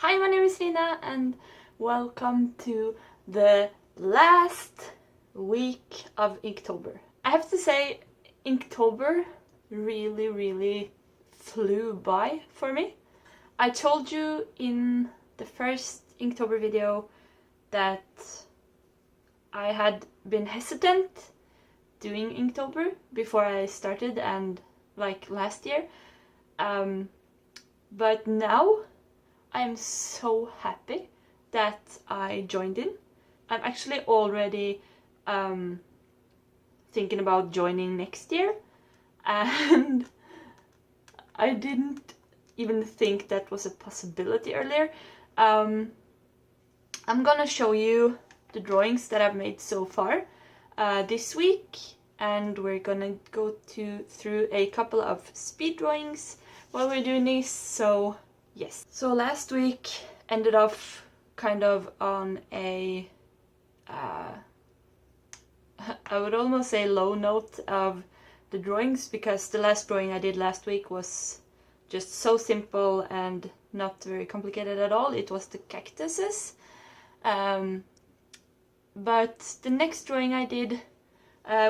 Hi, my name is Rina and welcome to the last week of Inktober. I have to say, Inktober really flew by for me. I told you in the first Inktober video that I had been hesitant doing Inktober before I started and like last year. But now I am so happy that I joined in. I'm actually already thinking about joining next year, and I didn't even think that was a possibility earlier. I'm gonna show you the drawings that I've made so far this week, and we're gonna go through a couple of speed drawings while we're doing this. So yes. So last week ended off kind of on a I would almost say low note of the drawings, because the last drawing I did last week was just so simple and not very complicated at all. It was the cactuses. But the next drawing I did,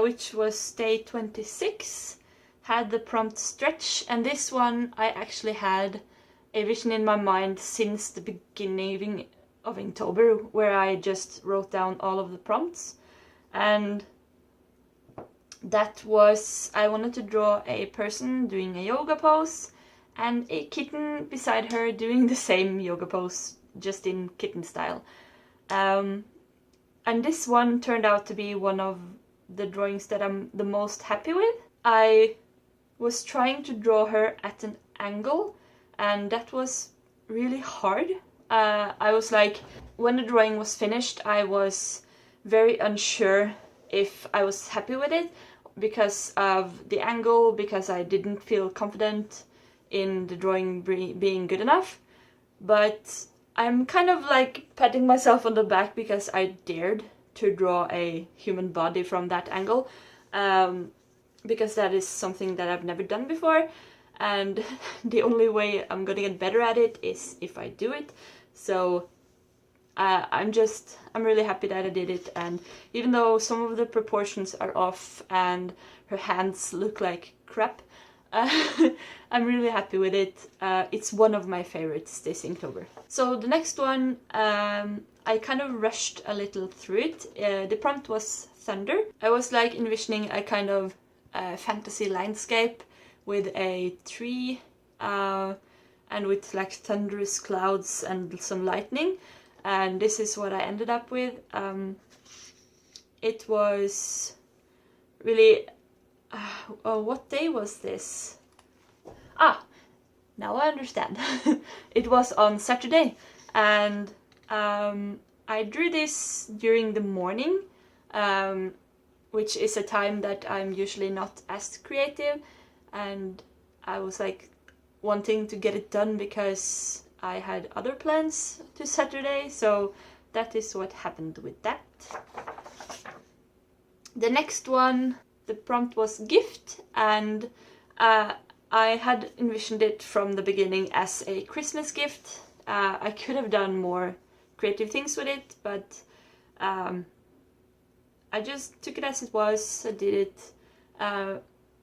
which was day 26, had the prompt stretch, and this one I actually had a vision in my mind since the beginning of Inktober, where I just wrote down all of the prompts, and that was, I wanted to draw a person doing a yoga pose and a kitten beside her doing the same yoga pose, just in kitten style. And this one turned out to be one of the drawings that I'm the most happy with. I was trying to draw her at an angle, and that was really hard. I was like, when the drawing was finished, I was very unsure if I was happy with it because of the angle, because I didn't feel confident in the drawing being good enough. But I'm kind of like patting myself on the back because I dared to draw a human body from that angle, because that is something that I've never done before, and the only way I'm gonna get better at it is if I do it. So I'm really happy that I did it, and even though some of the proportions are off and her hands look like crap, I'm really happy with it. It's one of my favorites this Inktober. So the next one, I kind of rushed a little through it. The prompt was thunder. I was like envisioning a kind of fantasy landscape with a tree and with like thunderous clouds and some lightning, and this is what I ended up with. It was really what day was this? Now I understand. It was on Saturday, and I drew this during the morning, which is a time that I'm usually not as creative, and I was like wanting to get it done because I had other plans to Saturday, so that is what happened with that. The next one, the prompt was gift, and I had envisioned it from the beginning as a Christmas gift. I could have done more creative things with it, but I just took it as it was. I did it.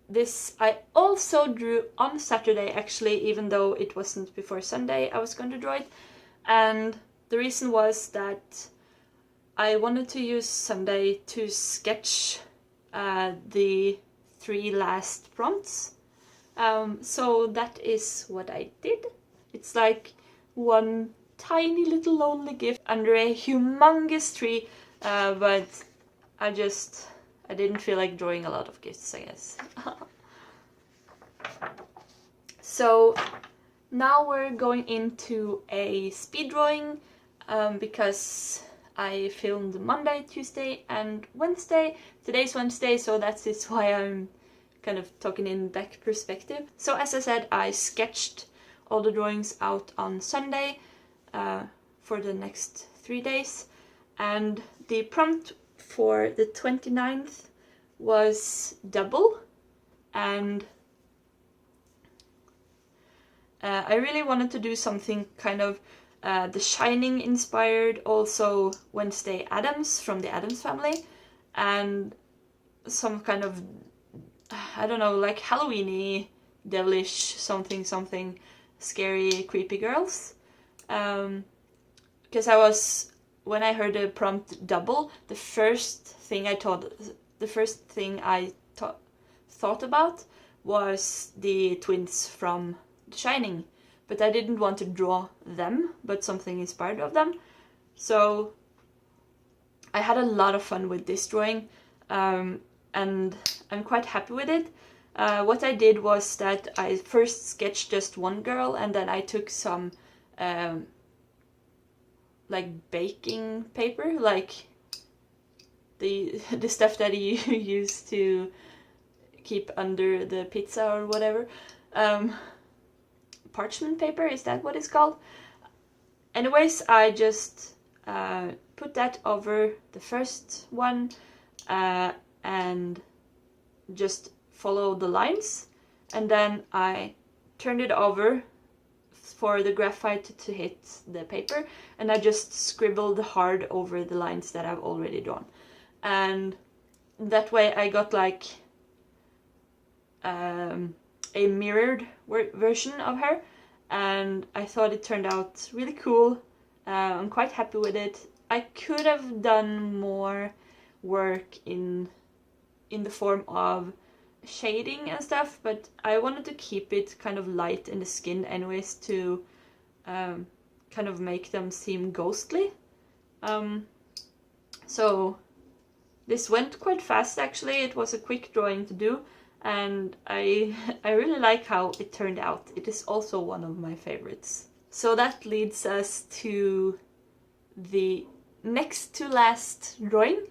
This I also drew on Saturday, actually, even though it wasn't before Sunday I was going to draw it. And the reason was that I wanted to use Sunday to sketch the 3 last prompts. So that is what I did. It's like one tiny little lonely gift under a humongous tree, but I didn't feel like drawing a lot of gifts, I guess. So now we're going into a speed drawing, because I filmed Monday, Tuesday and Wednesday. Today's Wednesday, so that is why I'm kind of talking in back perspective. So as I said, I sketched all the drawings out on Sunday for the next 3 days, and the prompt for the 29th was double, and I really wanted to do something kind of The Shining inspired, also Wednesday Addams from the Addams Family, and some kind of, I don't know, like Halloween-y, devilish, something, scary, creepy girls. Because when I heard the prompt double, the first thing I thought about was the twins from The Shining, but I didn't want to draw them, but something inspired of them. So I had a lot of fun with this drawing, and I'm quite happy with it. What I did was that I first sketched just one girl, and then I took some like baking paper, like the stuff that you use to keep under the pizza or whatever. Parchment paper, is that what it's called? Anyways, I just put that over the first one and just follow the lines, and then I turned it over for the graphite to hit the paper, and I just scribbled hard over the lines that I've already drawn, and that way I got like a mirrored version of her, and I thought it turned out really cool. I'm quite happy with it. I could have done more work in the form of shading and stuff, but I wanted to keep it kind of light in the skin anyways to kind of make them seem ghostly. So this went quite fast actually. It was a quick drawing to do, and I really like how it turned out. It is also one of my favorites. So that leads us to the next to last drawing,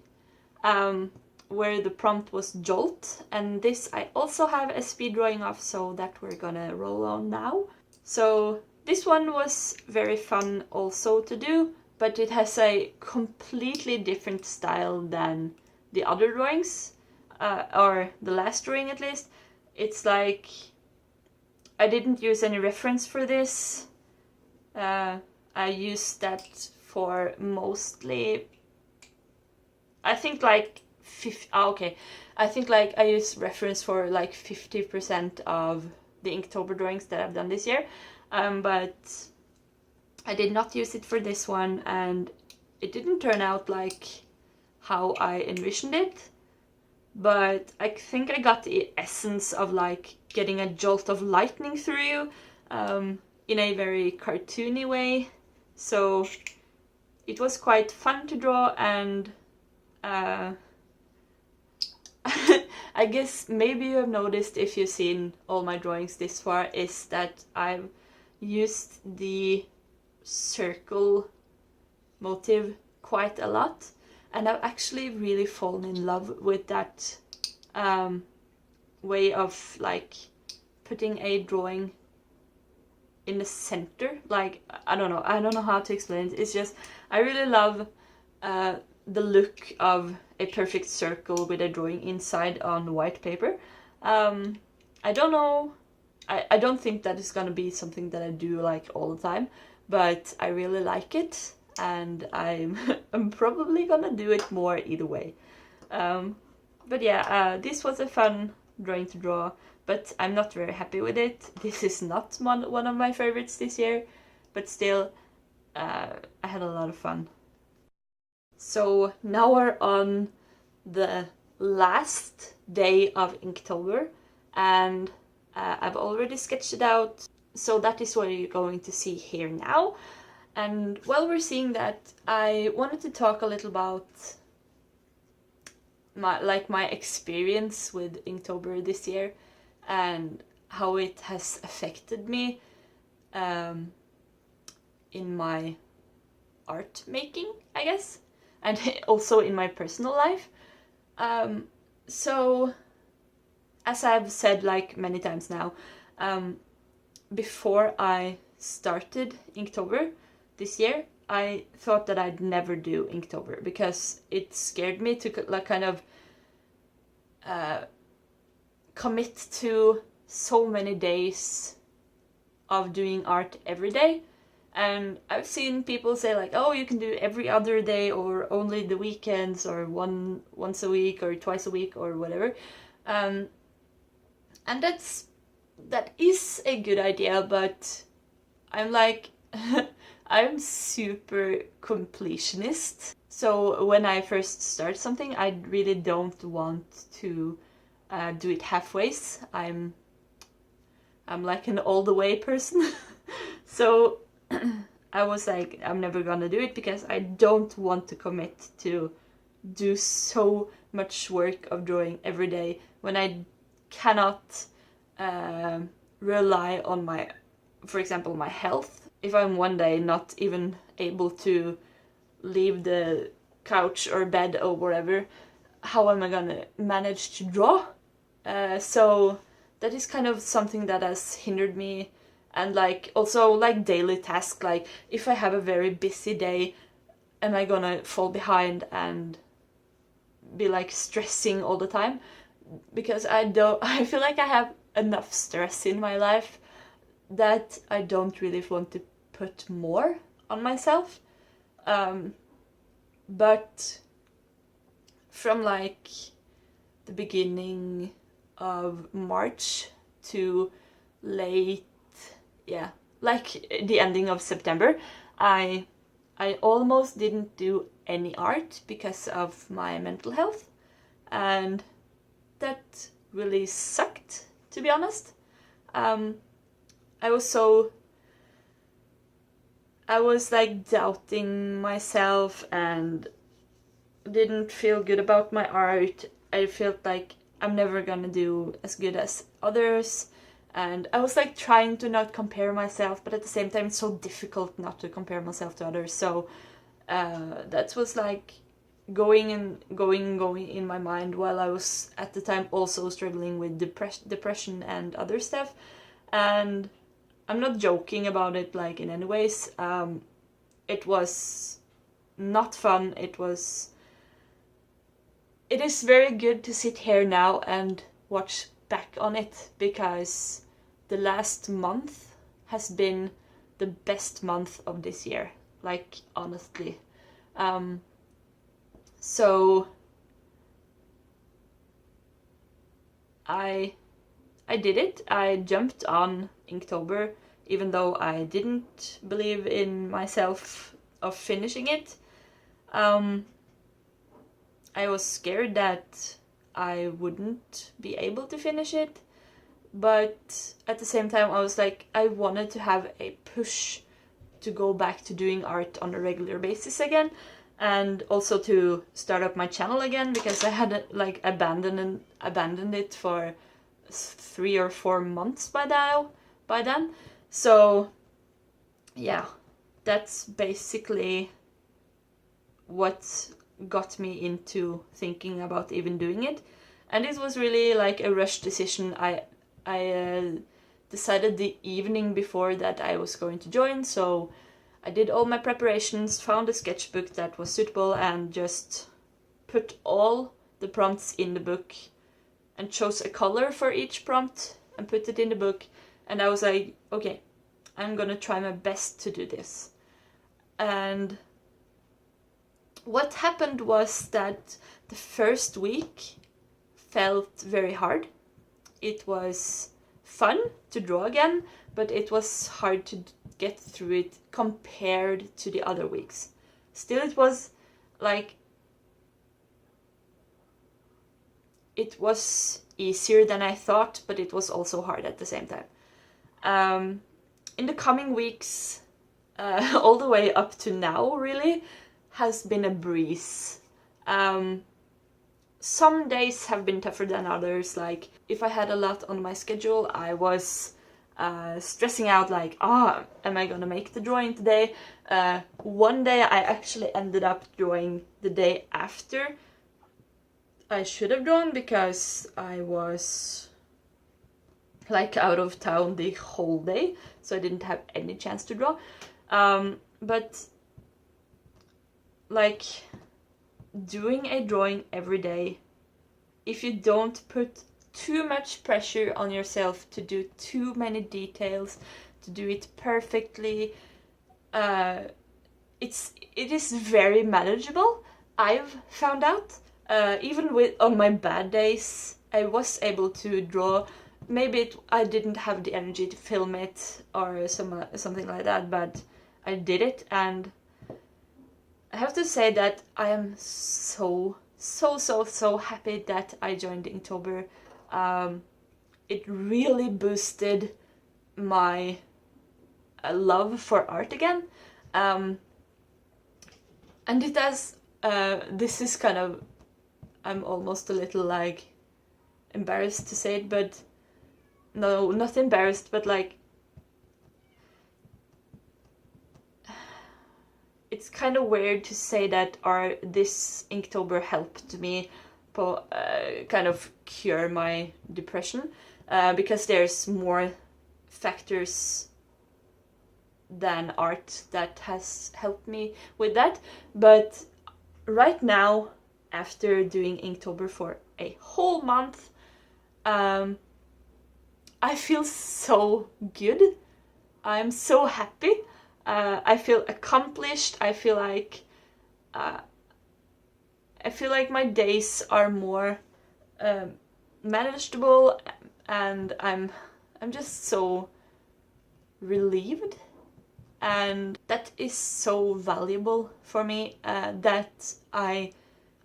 where the prompt was Jolt, and this I also have a speed drawing of, so that we're gonna roll on now. So this one was very fun also to do, but it has a completely different style than the other drawings, or the last drawing at least. It's like I didn't use any reference for this. I used that for mostly, I think like I think like I use reference for like 50% of the Inktober drawings that I've done this year, but I did not use it for this one, and it didn't turn out like how I envisioned it, but I think I got the essence of like getting a jolt of lightning through you in a very cartoony way. So it was quite fun to draw, and I guess maybe you have noticed, if you've seen all my drawings this far, is that I've used the circle motif quite a lot, and I've actually really fallen in love with that way of like putting a drawing in the center. Like, I don't know how to explain it. It's just, I really love the look of a perfect circle with a drawing inside on white paper. I don't know, I don't think that is gonna be something that I do like all the time, but I really like it, and I'm probably gonna do it more either way. But yeah, this was a fun drawing to draw, but I'm not very happy with it. This is not one of my favorites this year, but still, I had a lot of fun. So now we're on the last day of Inktober, and I've already sketched it out, so that is what you're going to see here now. And while we're seeing that, I wanted to talk a little about my experience with Inktober this year, and how it has affected me in my art making, I guess, and also in my personal life. So, as I've said like many times now, before I started Inktober this year, I thought that I'd never do Inktober because it scared me to like kind of commit to so many days of doing art every day, And I've seen people say like, oh, you can do every other day or only the weekends or once a week or twice a week or whatever. And that is a good idea, but I'm like, I'm super completionist. So when I first start something, I really don't want to do it halfways. I'm like an all the way person. So I was like, I'm never gonna do it because I don't want to commit to do so much work of drawing every day when I cannot rely on my, for example, my health. If I'm one day not even able to leave the couch or bed or whatever, how am I gonna manage to draw? So that is kind of something that has hindered me. And like also like daily tasks, like if I have a very busy day, am I gonna fall behind and be like stressing all the time? Because I feel like I have enough stress in my life that I don't really want to put more on myself. But from like the beginning of March to late, like the ending of September, I almost didn't do any art because of my mental health, and that really sucked, to be honest. I was like doubting myself and didn't feel good about my art. I felt like I'm never gonna do as good as others, and I was like trying to not compare myself, but at the same time it's so difficult not to compare myself to others. So that was like going in my mind, while I was at the time also struggling with depression and other stuff. And I'm not joking about it like in any ways. It was not fun. It is very good to sit here now and watch back on it, because the last month has been the best month of this year, like honestly. So I did it. I jumped on Inktober, even though I didn't believe in myself of finishing it. I was scared that I wouldn't be able to finish it, but at the same time I was like, I wanted to have a push to go back to doing art on a regular basis again, and also to start up my channel again, because I had like abandoned it for 3 or 4 months by then. So yeah, that's basically what got me into thinking about even doing it. And it was really like a rush decision. I decided the evening before that I was going to join, so I did all my preparations, found a sketchbook that was suitable, and just put all the prompts in the book and chose a color for each prompt and put it in the book. And I was like, okay, I'm gonna try my best to do this. And what happened was that the first week felt very hard. It was fun to draw again, but it was hard to get through it compared to the other weeks. Still, it was like, it was easier than I thought, but it was also hard at the same time. In the coming weeks, all the way up to now, really, has been a breeze. Some days have been tougher than others. Like, if I had a lot on my schedule, I was stressing out like, am I gonna make the drawing today? One day I actually ended up drawing the day after I should have drawn, because I was like out of town the whole day, so I didn't have any chance to draw. But like, doing a drawing every day, if you don't put too much pressure on yourself to do too many details, to do it perfectly, it is very manageable. I've found out, even on my bad days, I was able to draw. Maybe I didn't have the energy to film it or something like that, but I did it, and I have to say that I am so happy that I joined Inktober. It really boosted my love for art again. And it does, this is kind of, I'm almost a little like embarrassed to say it, but no, not embarrassed, but like, it's kind of weird to say that this Inktober helped me kind of cure my depression, because there's more factors than art that has helped me with that. But right now, after doing Inktober for a whole month, I feel so good. I'm so happy. I feel accomplished. I feel like my days are more manageable, and I'm just so relieved, and that is so valuable for me, that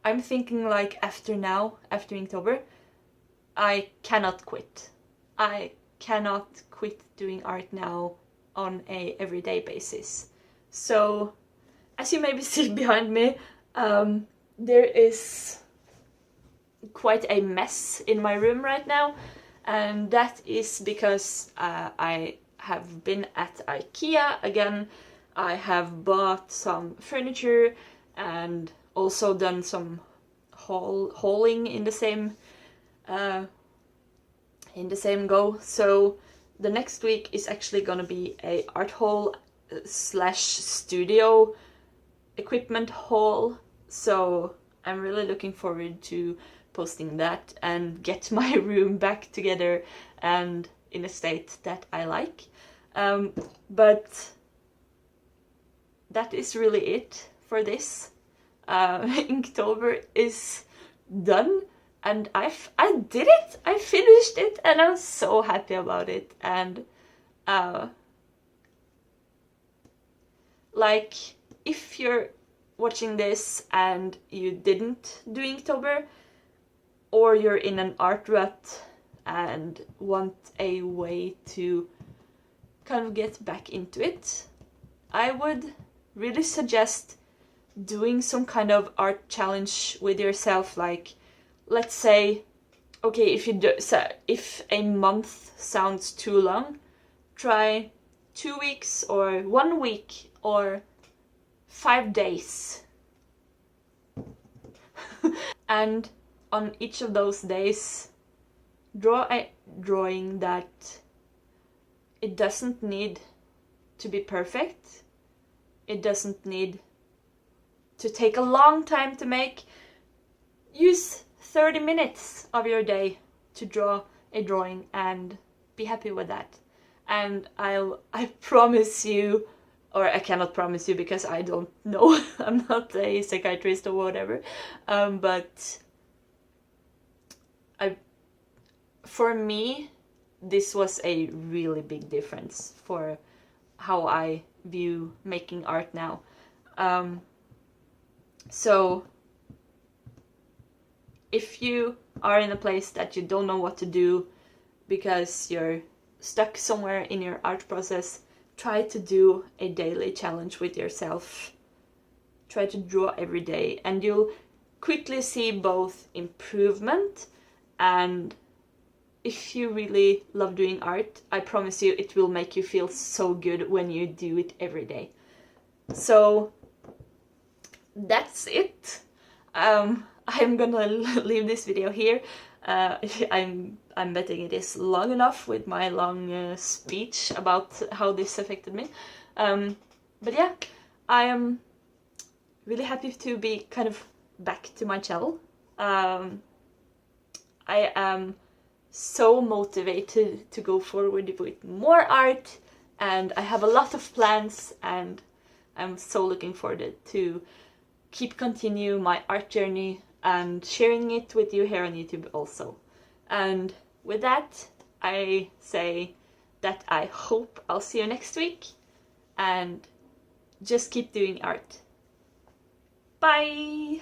I'm thinking like after Inktober, I cannot quit. I cannot quit doing art now on a everyday basis. So, as you maybe see behind me, there is quite a mess in my room right now, and that is because I have been at IKEA again. I have bought some furniture and also done some hauling in the same go. So the next week is actually gonna be a art haul / studio equipment haul. So I'm really looking forward to posting that and get my room back together and in a state that I like. But that is really it for this. Inktober is done, and I did it! I finished it, and I'm so happy about it. And like, if you're watching this and you didn't do Inktober, or you're in an art rut and want a way to kind of get back into it, I would really suggest doing some kind of art challenge with yourself. Like, let's say, okay, if a month sounds too long, try 2 weeks or 1 week or 5 days. And on each of those days, draw a drawing that it doesn't need to be perfect. It doesn't need to take a long time to make. Use 30 minutes of your day to draw a drawing and be happy with that. And I promise you, or I cannot promise you because I don't know, I'm not a psychiatrist or whatever, but for me, this was a really big difference for how I view making art now. So if you are in a place that you don't know what to do because you're stuck somewhere in your art process, try to do a daily challenge with yourself. Try to draw every day, and you'll quickly see both improvement, and if you really love doing art, I promise you it will make you feel so good when you do it every day. So that's it. I'm gonna leave this video here. I'm betting it is long enough with my long speech about how this affected me. But yeah, I am really happy to be kind of back to my channel. I am so motivated to go forward with more art, and I have a lot of plans, and I'm so looking forward to continue my art journey and sharing it with you here on YouTube also. And with that, I say that I hope I'll see you next week, and just keep doing art. Bye!